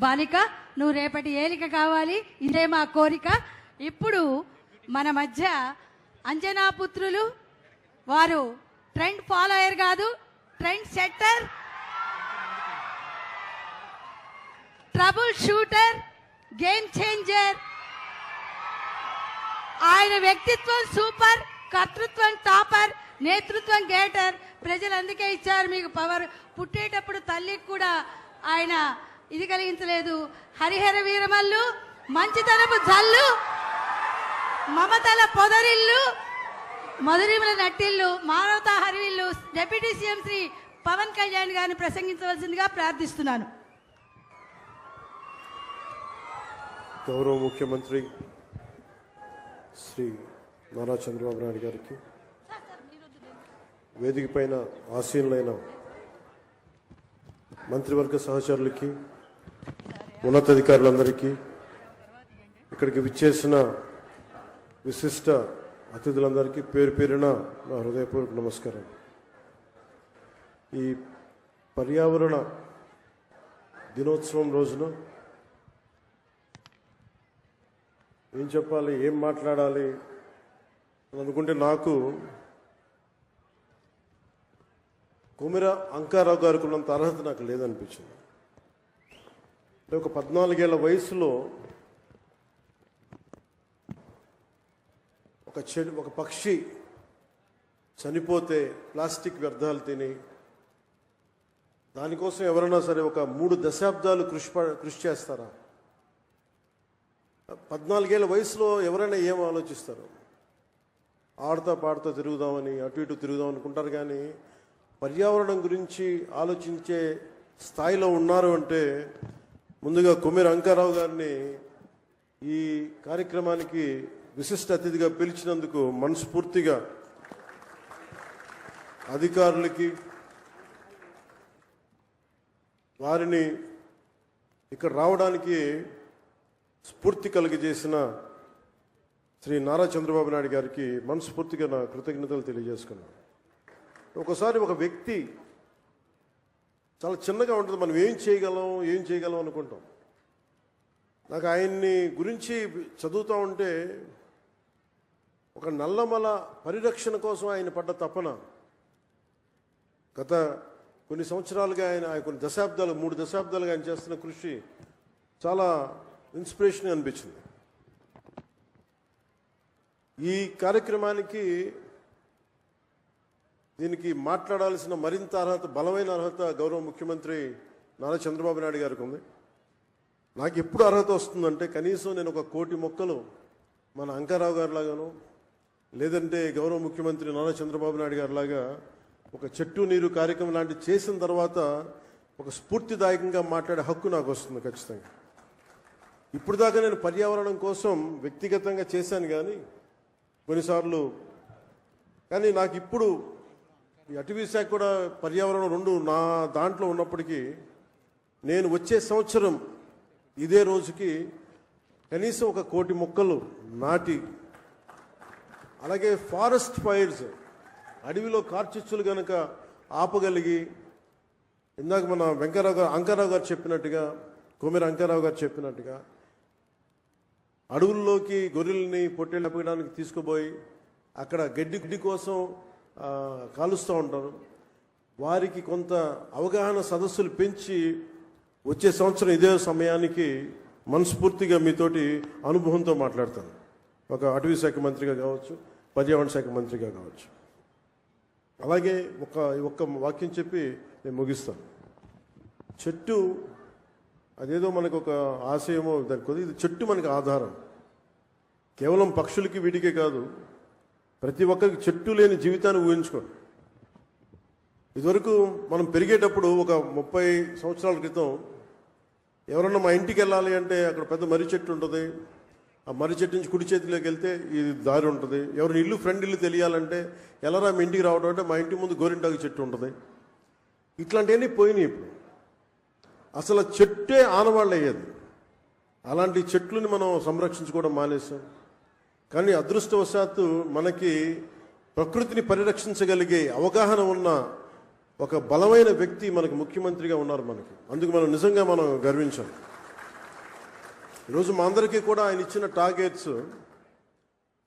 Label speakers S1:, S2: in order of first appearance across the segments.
S1: బాలిక నువ్వు రేపటి ఏలిక కావాలి, ఇదే మా కోరిక. ఇప్పుడు మన మధ్య అంజనా పుత్రులు, వారు ట్రెండ్ ఫాలోయర్ కాదు, trend setter, trouble shooter, game changer. ఆయన వ్యక్తిత్వం సూపర్, కర్తృత్వం టాపర్, నేతృత్వం గేటర్. ప్రజలు అందుకే ఇచ్చారు మీకు పవర్. పుట్టేటప్పుడు తల్లికి కూడా ఆయన ఇది కలిగించలేదు. హరిహర వీరమల్లు, మంచితనపు జల్లు, మమతల పొదరిల్లు, మధురిమల నట్టిల్లు, మానవతా హరివిల్లు డిప్యూటీ సీఎం శ్రీ పవన్ కళ్యాణ్ గారిని ప్రసంగించవలసిందిగా ప్రార్థిస్తున్నాను.
S2: గౌరవ ముఖ్యమంత్రి శ్రీ నారా చంద్రబాబు నాయుడు గారికి, వేదిక పైన ఆసీనులైన మంత్రివర్గ సహచరులకి, ఉన్నతాధికారులందరికీ, ఇక్కడికి విచ్చేసిన విశిష్ట అతిథులందరికీ పేరు పేరున నా హృదయపూర్వక నమస్కారం. ఈ పర్యావరణ దినోత్సవం రోజున ఏం చెప్పాలి, ఏం మాట్లాడాలి అని అనుకుంటే నాకు కొమిర అంకారావు గారికి ఉన్నంత అర్హత నాకు లేదనిపించింది. ఒక 14 ఏళ్ల వయసులో ఒక పక్షి చనిపోతే ప్లాస్టిక్ వ్యర్థాలు తిని దానికోసం ఎవరైనా సరే ఒక 3 దశాబ్దాలు కృషి చేస్తారా? 14 ఏళ్ల వయసులో ఎవరైనా ఏం ఆలోచిస్తారు? ఆడుతా పాడుతా తిరుగుదామని, అటు ఇటు తిరుగుదాం అనుకుంటారు. కానీ పర్యావరణం గురించి ఆలోచించే స్థాయిలో ఉన్నారు అంటే ముందుగా కొమిర అంకారావు గారిని ఈ కార్యక్రమానికి విశిష్ట అతిథిగా పిలిచినందుకు మనస్ఫూర్తిగా అధికారులకి, వారిని ఇక్కడ రావడానికి స్ఫూర్తి కలిగజేసిన శ్రీ నారా చంద్రబాబు నాయుడు గారికి మనస్ఫూర్తిగా నా కృతజ్ఞతలు తెలియజేసుకున్నాను. ఒకసారి ఒక వ్యక్తి చాలా చిన్నగా ఉంటుంది, మనం ఏం చేయగలం అనుకుంటాం. నాకు ఆయన్ని గురించి చదువుతూ ఉంటే ఒక నల్లమల పరిరక్షణ కోసం ఆయన పడ్డ తపన, గత కొన్ని సంవత్సరాలుగా ఆయన కొన్ని దశాబ్దాలు 3 దశాబ్దాలుగా ఆయన చేస్తున్న కృషి చాలా ఇన్స్పిరేషన్ అనిపించింది. ఈ కార్యక్రమానికి దీనికి మాట్లాడాల్సిన మరింత అర్హత, బలమైన అర్హత గౌరవ ముఖ్యమంత్రి నారా చంద్రబాబు నాయుడు గారికి ఉంది. నాకు ఎప్పుడు అర్హత వస్తుందంటే కనీసం నేను 1 కోటి మొక్కలు మన అంకారావు గారి లాగాను, లేదంటే గౌరవ ముఖ్యమంత్రి నారా చంద్రబాబు నాయుడు గారి లాగా ఒక చెట్టు నీరు కార్యక్రమం లాంటివి చేసిన తర్వాత ఒక స్ఫూర్తిదాయకంగా మాట్లాడే హక్కు నాకు వస్తుంది ఖచ్చితంగా. ఇప్పుడు దాకా నేను పర్యావరణం కోసం వ్యక్తిగతంగా చేశాను కొన్నిసార్లు, కానీ నాకు ఇప్పుడు ఈ అటవీ శాఖ కూడా పర్యావరణం 2 నా దాంట్లో ఉన్నప్పటికీ నేను వచ్చే సంవత్సరం ఇదే రోజుకి కనీసం 1 కోటి మొక్కలు నాటి, అలాగే ఫారెస్ట్ ఫైర్స్, అడవిలో కార్చిచ్చులు కనుక ఆపగలిగి, ఇందాక మన అంకారావు గారు చెప్పినట్టుగా, కొమిర అంకారావు గారు చెప్పినట్టుగా అడవుల్లోకి గొర్రెల్ని పొట్టేళ్ళు ఆపడానికి తీసుకుపోయి అక్కడ గడ్డి కోసం కాలుస్తూ ఉంటారు. వారికి కొంత అవగాహన సదస్సులు పెంచి వచ్చే సంవత్సరం ఇదే సమయానికి మనస్ఫూర్తిగా మీతోటి అనుభవంతో మాట్లాడతాను. ఒక అటవీ శాఖ మంత్రిగా కావచ్చు, పర్యావరణ శాఖ మంత్రిగా కావచ్చు. అలాగే ఒక్క వాక్యం చెప్పి నేను ముగిస్తాను. చెట్టు అదేదో మనకు ఒక ఆశయమో దానికి, ఇది చెట్టు మనకి ఆధారం. కేవలం పక్షులకి వీటికే కాదు, ప్రతి ఒక్కరికి చెట్టు లేని జీవితాన్ని ఊహించుకోండి. ఇదివరకు మనం పెరిగేటప్పుడు ఒక 30 సంవత్సరాల క్రితం ఎవరన్నా మా ఇంటికి వెళ్ళాలి అంటే అక్కడ పెద్ద మర్రి చెట్టు ఉంటుంది. ఆ మర్రి చెట్టు నుంచి కుడి చేతిలోకి వెళ్తే ఇది దారి ఉంటుంది. ఎవరిని ఇల్లు ఫ్రెండ్ ఇల్లు తెలియాలంటే ఎలారా మీ ఇంటికి రావడం అంటే మా ఇంటి ముందు గోరింటాకు చెట్టు ఉంటుంది. ఇట్లాంటివన్నీ పోయినాయి. ఇప్పుడు అసలు చెట్టే ఆనవాళ్ళు అయ్యేది. అలాంటి చెట్లని మనం సంరక్షించుకోవడం మానేసాం. కానీ అదృష్టవశాత్తు మనకి ప్రకృతిని పరిరక్షించగలిగే అవగాహన ఉన్న ఒక బలమైన వ్యక్తి మనకు ముఖ్యమంత్రిగా ఉన్నారు మనకి. అందుకు మనం నిజంగా గర్వించాలి. ఈరోజు మా అందరికీ కూడా ఆయన ఇచ్చిన టార్గెట్స్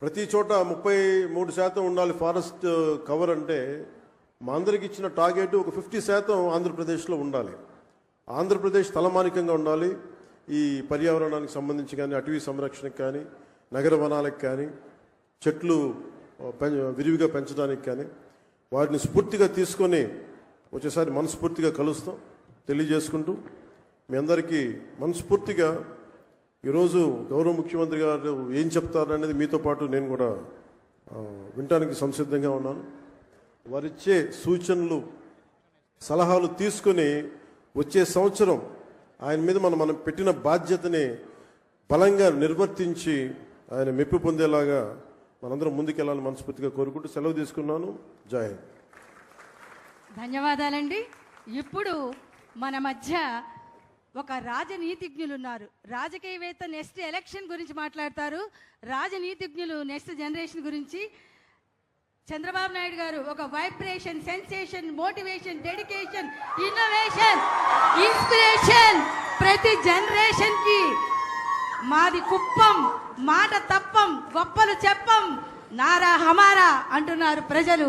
S2: ప్రతి చోట 33% ఉండాలి ఫారెస్ట్ కవర్ అంటే మా అందరికి ఇచ్చిన టార్గెట్ ఒక 50% ఆంధ్రప్రదేశ్లో ఉండాలి. ఆంధ్రప్రదేశ్ తలమానికంగా ఉండాలి. ఈ పర్యావరణానికి సంబంధించి కానీ, అటవీ సంరక్షణకు కానీ, నగర వనాలకు కానీ, చెట్లు విరివిగా పెంచడానికి కానీ వాటిని స్ఫూర్తిగా తీసుకొని వచ్చేసారి మనస్ఫూర్తిగా కలుస్తాం తెలియజేసుకుంటూ మీ అందరికీ మనస్ఫూర్తిగా ఈరోజు గౌరవ ముఖ్యమంత్రి గారు ఏం చెప్తారనేది మీతో పాటు నేను కూడా వినటానికి సంసిద్ధంగా ఉన్నాను. వారిచ్చే సూచనలు సలహాలు తీసుకొని వచ్చే సంవత్సరం ఆయన మీద మనం పెట్టిన బాధ్యతని బలంగా నిర్వర్తించి ఆయన మెప్పు పొందేలాగా మనందరం ముందుకెళ్ళాలని మనస్ఫూర్తిగా కోరుకుంటూ సెలవు తీసుకున్నాను. జై హింద్.
S1: ధన్యవాదాలండి. ఇప్పుడు మన మధ్య ఒక రాజనీతిజ్ఞులు ఉన్నారు. రాజకీయవేత్త నెక్స్ట్ ఎలక్షన్ గురించి మాట్లాడతారు. రాజనీతిజ్ఞులు నెక్స్ట్ జనరేషన్ గురించి. చంద్రబాబు నాయుడు గారు ఒక vibration, sensation, motivation, dedication, innovation, inspiration ప్రతి జనరేషన్ కి. మాది కుప్పం, మాట తప్పం, గొప్పలు చెప్పం, నారా హమారా అంటున్నారు ప్రజలు.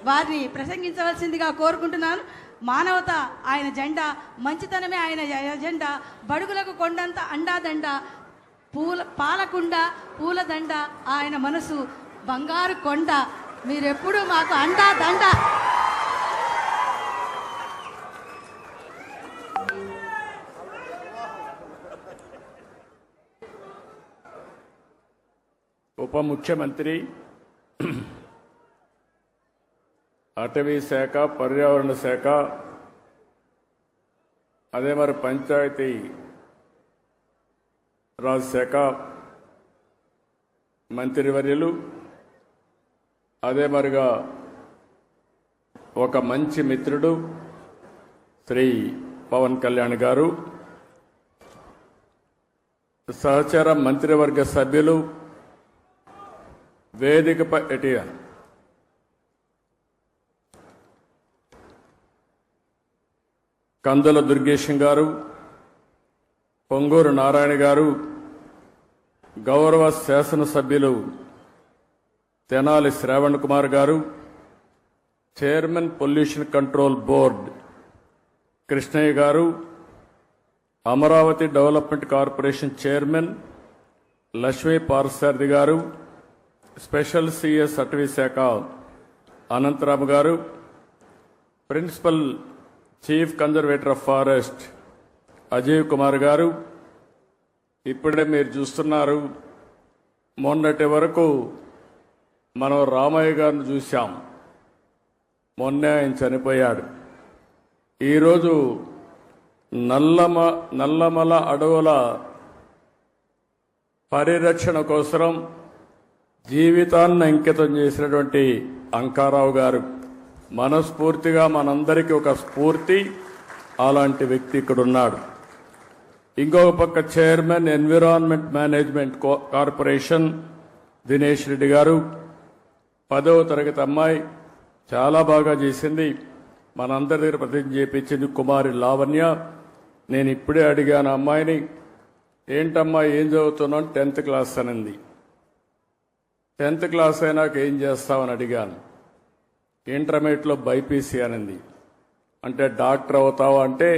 S1: వారిని ప్రసంగించవలసిందిగా కోరుకుంటున్నాను. మానవత ఆయన జెండా, మంచితనమే ఆయన ఎజెండా, బడుగులకు కొండంత అండాదండ, పాలకుండ పూలదండ ఆయన మనసు బంగారు కొండ. మీరెప్పుడు మాకు అండా దండ.
S3: ఉప ముఖ్యమంత్రి, అటవీ శాఖ, పర్యావరణ శాఖ, అదే మరి పంచాయతీ రాజ్ శాఖ మంత్రివర్యులు, అదే మరిగా ఒక మంచి మిత్రుడు శ్రీ పవన్ కళ్యాణ్ గారు, సహచర మంత్రివర్గ సభ్యులు, వేదికపై ఎటిఆర్ కందుల దుర్గేశం గారు, పొంగూరు నారాయణ గారు, గౌరవ శాసనసభ్యులు తెనాలి శ్రావణ్ కుమార్ గారు, chairman pollution control board Krishnaiah గారు, Amaravati development corporation chairman Lakshmi Parthasarathi గారు, స్పెషల్ సిఎస్ అటవీ శాఖ అనంతరాము గారు, principal chief conservator of forest Ajay Kumar గారు. ఇప్పుడే మీరు చూస్తున్నారు, మొన్నటి వరకు మనం రామయ్య గారిని చూశాం, మొన్నే ఆయన చనిపోయాడు. ఈరోజు నల్లమల అడవుల పరిరక్షణ కోసం జీవితాన్ని అంకితం చేసినటువంటి అంకారావు గారు మనస్ఫూర్తిగా మనందరికీ ఒక స్ఫూర్తి. అలాంటి వ్యక్తి ఇక్కడున్నాడు. ఇంకొక పక్క chairman environment management corporation Dinesh Reddy గారు, 10వ తరగతి అమ్మాయి, చాలా బాగా చేసింది. మనందరి దగ్గర ప్రతిజ్ఞ చేయించింది కుమారి లావణ్య. నేను ఇప్పుడే అడిగాను అమ్మాయిని, ఏంటమ్మా ఏం చదువుతున్నావు? 10th క్లాస్ అనింది. 10th క్లాస్ అయినాక ఏం చేస్తామని అడిగాను. ఇంటర్మీడియట్లో బైపీసీ అనింది. అంటే డాక్టర్ అవుతావా అంటే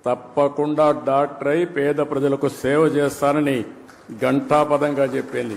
S3: తప్పకుండా డాక్టర్ అయి పేద ప్రజలకు సేవ చేస్తానని ఘంటాపదంగా చెప్పింది.